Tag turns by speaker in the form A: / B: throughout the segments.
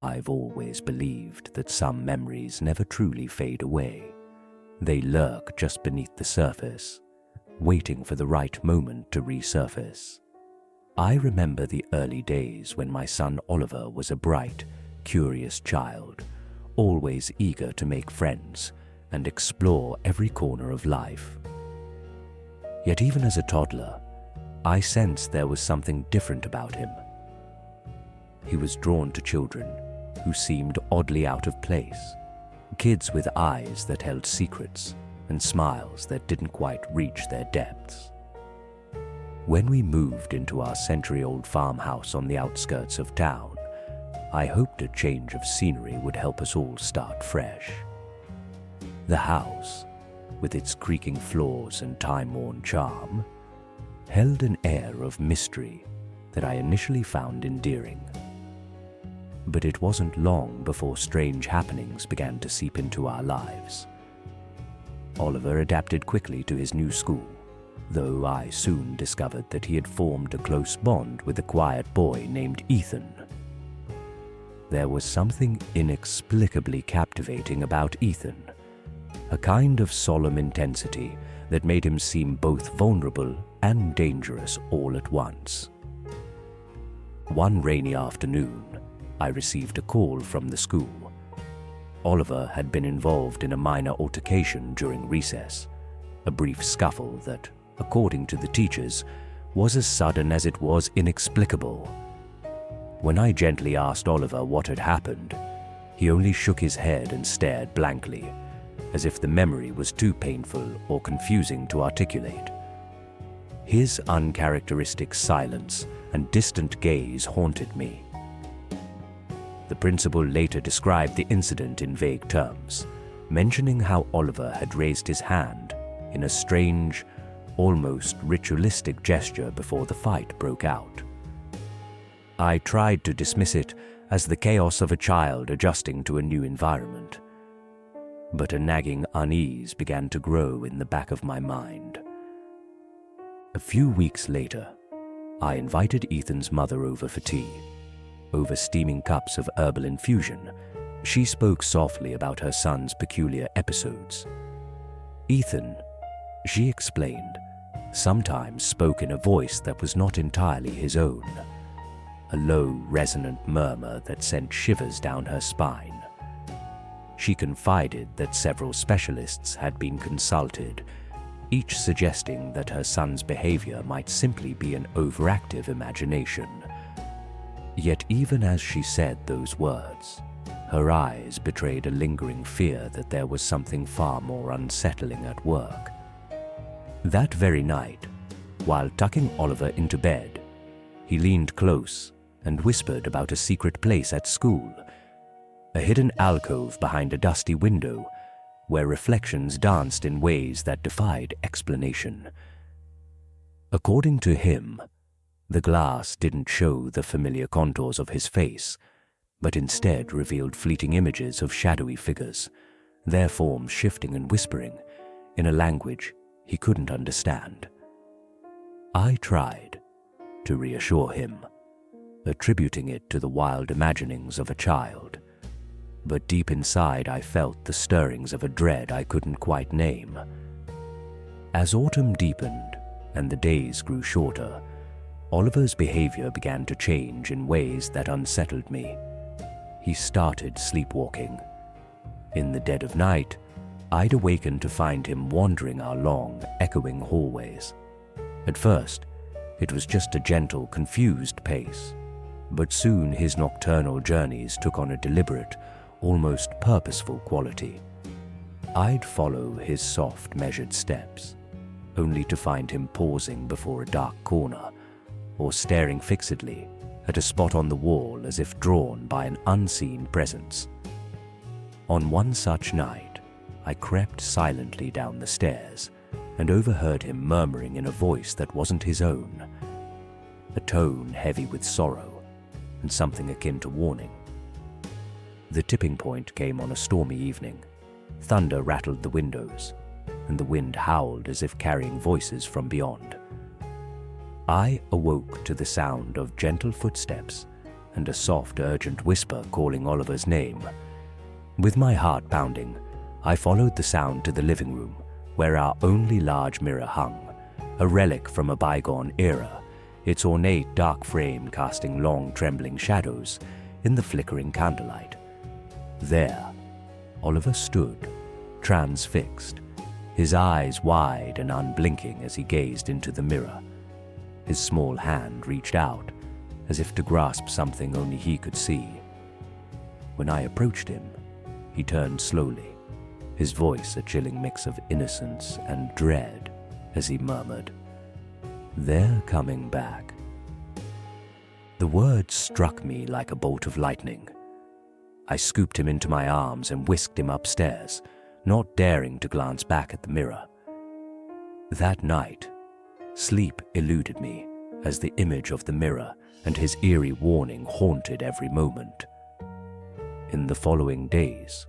A: I've always believed that some memories never truly fade away. They lurk just beneath the surface, waiting for the right moment to resurface. I remember the early days when my son Oliver was a bright, curious child, always eager to make friends and explore every corner of life. Yet even as a toddler, I sensed there was something different about him. He was drawn to children who seemed oddly out of place, kids with eyes that held secrets and smiles that didn't quite reach their depths. When we moved into our century-old farmhouse on the outskirts of town, I hoped a change of scenery would help us all start fresh. The house, with its creaking floors and time-worn charm, held an air of mystery that I initially found endearing. But it wasn't long before strange happenings began to seep into our lives. Oliver adapted quickly to his new school, though I soon discovered that he had formed a close bond with a quiet boy named Ethan. There was something inexplicably captivating about Ethan, a kind of solemn intensity that made him seem both vulnerable and dangerous all at once. One rainy afternoon, I received a call from the school. Oliver had been involved in a minor altercation during recess, a brief scuffle that, according to the teachers, was as sudden as it was inexplicable. When I gently asked Oliver what had happened, he only shook his head and stared blankly, as if the memory was too painful or confusing to articulate. His uncharacteristic silence and distant gaze haunted me. The principal later described the incident in vague terms, mentioning how Oliver had raised his hand in a strange, almost ritualistic gesture before the fight broke out. I tried to dismiss it as the chaos of a child adjusting to a new environment, but a nagging unease began to grow in the back of my mind. A few weeks later, I invited Ethan's mother over for tea. Over steaming cups of herbal infusion, she spoke softly about her son's peculiar episodes. Ethan, she explained, sometimes spoke in a voice that was not entirely his own, a low, resonant murmur that sent shivers down her spine. She confided that several specialists had been consulted, each suggesting that her son's behavior might simply be an overactive imagination. Yet even as she said those words, her eyes betrayed a lingering fear that there was something far more unsettling at work. That very night, while tucking Oliver into bed, he leaned close and whispered about a secret place at school, a hidden alcove behind a dusty window where reflections danced in ways that defied explanation. According to him, the glass didn't show the familiar contours of his face, but instead revealed fleeting images of shadowy figures, their forms shifting and whispering in a language he couldn't understand. I tried to reassure him, attributing it to the wild imaginings of a child, but deep inside I felt the stirrings of a dread I couldn't quite name. As autumn deepened and the days grew shorter, Oliver's behavior began to change in ways that unsettled me. He started sleepwalking. In the dead of night, I'd awaken to find him wandering our long, echoing hallways. At first, it was just a gentle, confused pace, but soon his nocturnal journeys took on a deliberate, almost purposeful quality. I'd follow his soft, measured steps, only to find him pausing before a dark corner, or staring fixedly at a spot on the wall as if drawn by an unseen presence. On one such night, I crept silently down the stairs and overheard him murmuring in a voice that wasn't his own, a tone heavy with sorrow and something akin to warning. The tipping point came on a stormy evening. Thunder rattled the windows, and the wind howled as if carrying voices from beyond. I awoke to the sound of gentle footsteps and a soft, urgent whisper calling Oliver's name. With my heart pounding, I followed the sound to the living room, where our only large mirror hung, a relic from a bygone era, its ornate dark frame casting long, trembling shadows in the flickering candlelight. There, Oliver stood, transfixed, his eyes wide and unblinking as he gazed into the mirror. His small hand reached out, as if to grasp something only he could see. When I approached him, he turned slowly, his voice a chilling mix of innocence and dread as he murmured, "They're coming back." The words struck me like a bolt of lightning. I scooped him into my arms and whisked him upstairs, not daring to glance back at the mirror. That night, sleep eluded me as the image of the mirror and his eerie warning haunted every moment. In the following days,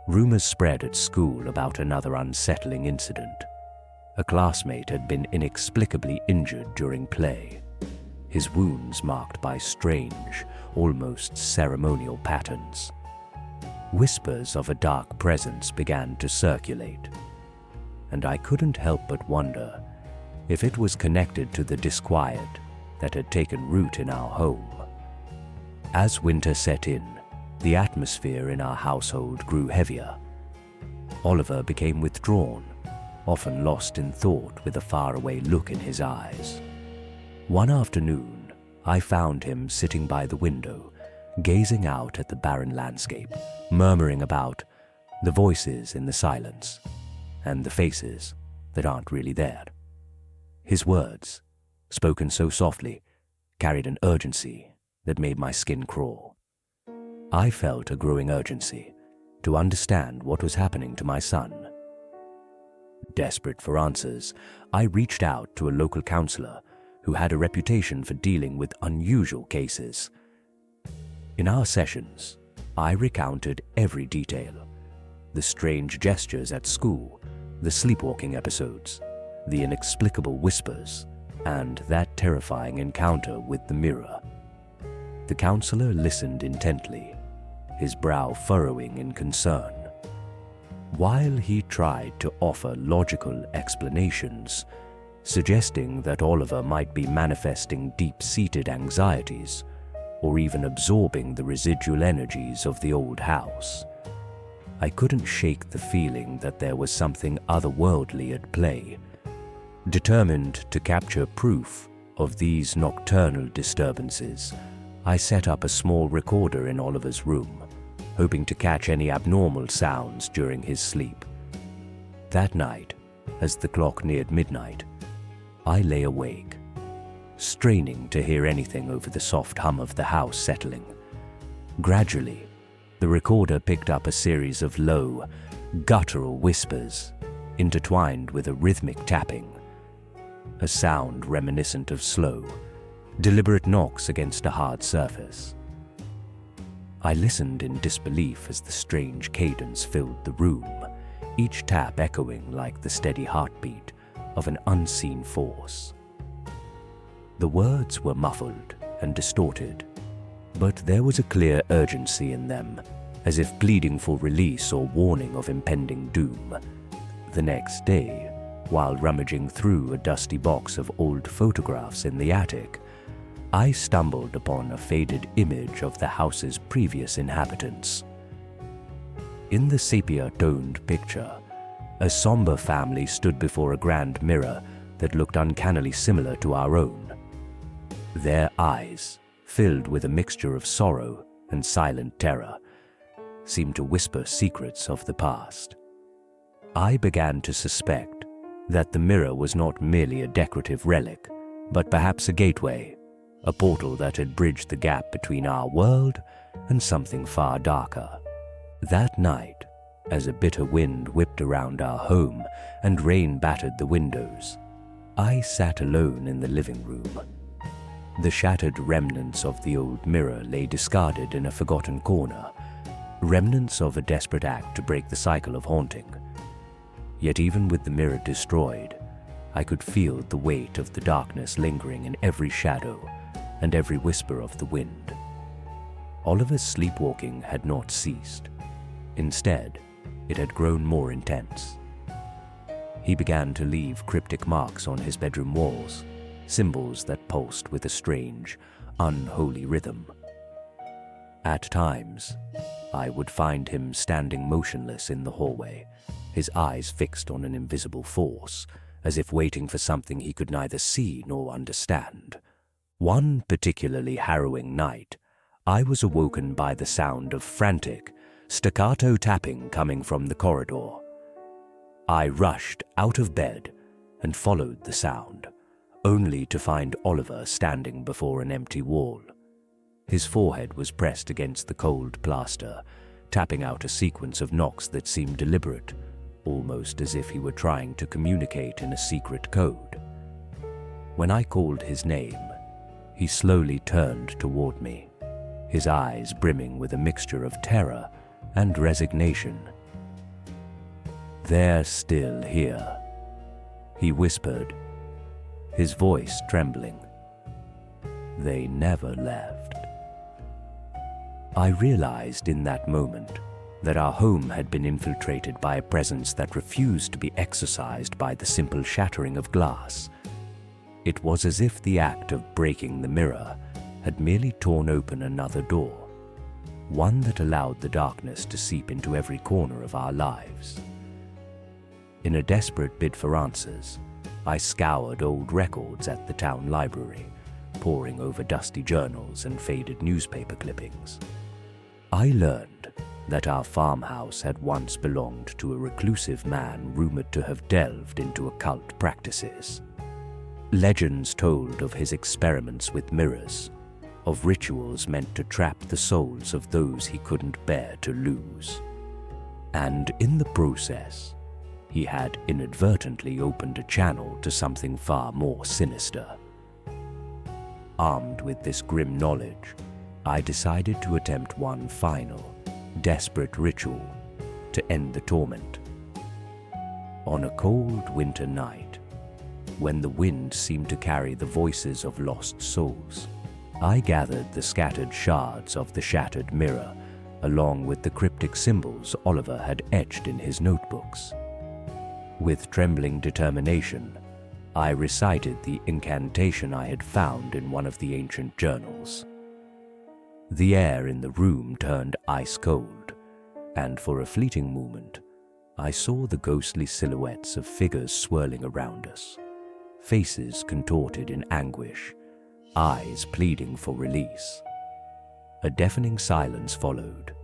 A: rumors spread at school about another unsettling incident. A classmate had been inexplicably injured during play, his wounds marked by strange, almost ceremonial patterns. Whispers of a dark presence began to circulate, and I couldn't help but wonder if it was connected to the disquiet that had taken root in our home. As winter set in, the atmosphere in our household grew heavier. Oliver became withdrawn, often lost in thought with a faraway look in his eyes. One afternoon, I found him sitting by the window, gazing out at the barren landscape, murmuring about the voices in the silence and the faces that aren't really there. His words, spoken so softly, carried an urgency that made my skin crawl. I felt a growing urgency to understand what was happening to my son. Desperate for answers, I reached out to a local counselor who had a reputation for dealing with unusual cases. In our sessions, I recounted every detail: the strange gestures at school, the sleepwalking episodes, the inexplicable whispers, and that terrifying encounter with the mirror. The counselor listened intently, his brow furrowing in concern. While he tried to offer logical explanations, suggesting that Oliver might be manifesting deep-seated anxieties, or even absorbing the residual energies of the old house, I couldn't shake the feeling that there was something otherworldly at play. Determined to capture proof of these nocturnal disturbances, I set up a small recorder in Oliver's room, hoping to catch any abnormal sounds during his sleep. That night, as the clock neared midnight, I lay awake, straining to hear anything over the soft hum of the house settling. Gradually, the recorder picked up a series of low, guttural whispers, intertwined with a rhythmic tapping, a sound reminiscent of slow, deliberate knocks against a hard surface. I listened in disbelief as the strange cadence filled the room, each tap echoing like the steady heartbeat of an unseen force. The words were muffled and distorted, but there was a clear urgency in them, as if pleading for release or warning of impending doom. The next day, while rummaging through a dusty box of old photographs in the attic, I stumbled upon a faded image of the house's previous inhabitants. In the sepia-toned picture, a somber family stood before a grand mirror that looked uncannily similar to our own. Their eyes, filled with a mixture of sorrow and silent terror, seemed to whisper secrets of the past. I began to suspect that the mirror was not merely a decorative relic, but perhaps a gateway, a portal that had bridged the gap between our world and something far darker. That night, as a bitter wind whipped around our home and rain battered the windows, I sat alone in the living room. The shattered remnants of the old mirror lay discarded in a forgotten corner, remnants of a desperate act to break the cycle of haunting. Yet even with the mirror destroyed, I could feel the weight of the darkness lingering in every shadow and every whisper of the wind. Oliver's sleepwalking had not ceased. Instead, it had grown more intense. He began to leave cryptic marks on his bedroom walls, symbols that pulsed with a strange, unholy rhythm. At times, I would find him standing motionless in the hallway, his eyes fixed on an invisible force, as if waiting for something he could neither see nor understand. One particularly harrowing night, I was awoken by the sound of frantic, staccato tapping coming from the corridor. I rushed out of bed and followed the sound, only to find Oliver standing before an empty wall. His forehead was pressed against the cold plaster, tapping out a sequence of knocks that seemed deliberate, almost as if he were trying to communicate in a secret code. When I called his name, he slowly turned toward me, his eyes brimming with a mixture of terror and resignation. "They're still here," he whispered, his voice trembling. "They never left." I realized in that moment that our home had been infiltrated by a presence that refused to be exorcised by the simple shattering of glass. It was as if the act of breaking the mirror had merely torn open another door, one that allowed the darkness to seep into every corner of our lives. In a desperate bid for answers, I scoured old records at the town library, poring over dusty journals and faded newspaper clippings. I learned that our farmhouse had once belonged to a reclusive man rumored to have delved into occult practices. Legends told of his experiments with mirrors, of rituals meant to trap the souls of those he couldn't bear to lose. And in the process, he had inadvertently opened a channel to something far more sinister. Armed with this grim knowledge, I decided to attempt one final, desperate ritual to end the torment. On a cold winter night, when the wind seemed to carry the voices of lost souls, I gathered the scattered shards of the shattered mirror along with the cryptic symbols Oliver had etched in his notebooks. With trembling determination, I recited the incantation I had found in one of the ancient journals. The air in the room turned ice cold, and for a fleeting moment, I saw the ghostly silhouettes of figures swirling around us, faces contorted in anguish, eyes pleading for release. A deafening silence followed,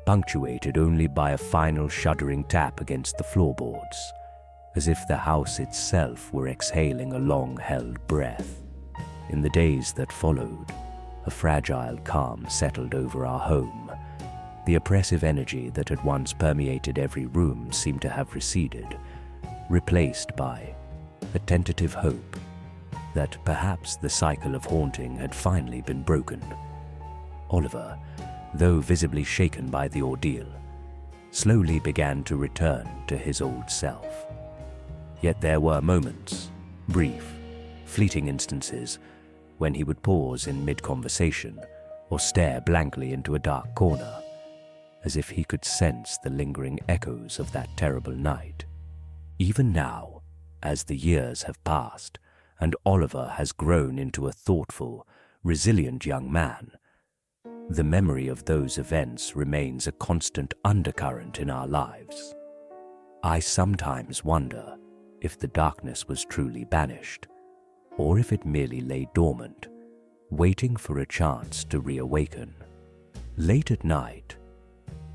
A: punctuated only by a final shuddering tap against the floorboards, as if the house itself were exhaling a long-held breath. In the days that followed, a fragile calm settled over our home. The oppressive energy that had once permeated every room seemed to have receded, replaced by a tentative hope that perhaps the cycle of haunting had finally been broken. Oliver, though visibly shaken by the ordeal, slowly began to return to his old self. Yet there were moments, brief, fleeting instances, when he would pause in mid-conversation or stare blankly into a dark corner, as if he could sense the lingering echoes of that terrible night. Even now, as the years have passed and Oliver has grown into a thoughtful, resilient young man, the memory of those events remains a constant undercurrent in our lives. I sometimes wonder if the darkness was truly banished, or if it merely lay dormant, waiting for a chance to reawaken. Late at night,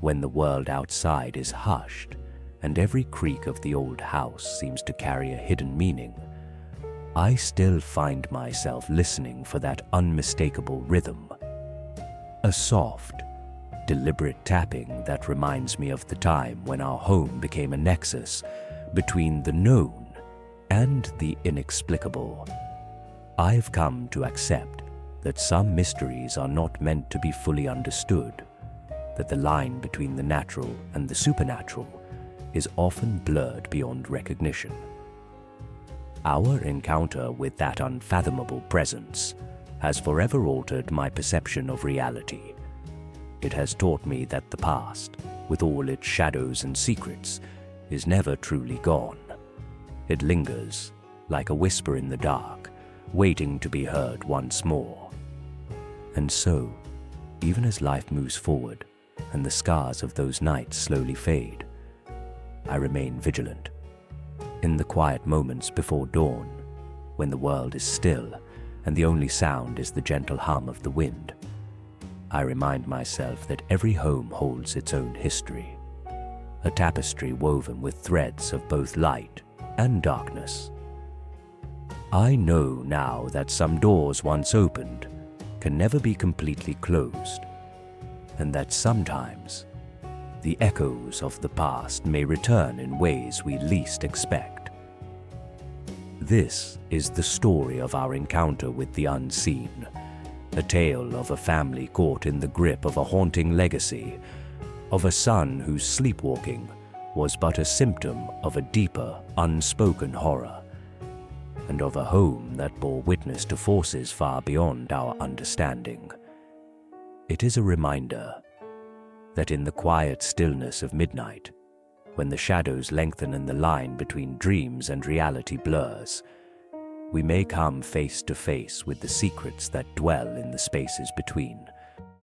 A: when the world outside is hushed and every creak of the old house seems to carry a hidden meaning, I still find myself listening for that unmistakable rhythm. A soft, deliberate tapping that reminds me of the time when our home became a nexus between the known and the inexplicable. I've come to accept that some mysteries are not meant to be fully understood, that the line between the natural and the supernatural is often blurred beyond recognition. Our encounter with that unfathomable presence has forever altered my perception of reality, It has taught me that the past, with all its shadows and secrets, is never truly gone. It lingers, like a whisper in the dark, waiting to be heard once more. And so, even as life moves forward and the scars of those nights slowly fade, I remain vigilant. In the quiet moments before dawn, when the world is still and the only sound is the gentle hum of the wind, I remind myself that every home holds its own history, a tapestry woven with threads of both light and darkness. I know now that some doors once opened can never be completely closed, and that sometimes the echoes of the past may return in ways we least expect. This is the story of our encounter with the unseen, a tale of a family caught in the grip of a haunting legacy, of a son whose sleepwalking was but a symptom of a deeper, unspoken horror, and of a home that bore witness to forces far beyond our understanding. It is a reminder that in the quiet stillness of midnight, when the shadows lengthen and the line between dreams and reality blurs, we may come face to face with the secrets that dwell in the spaces between.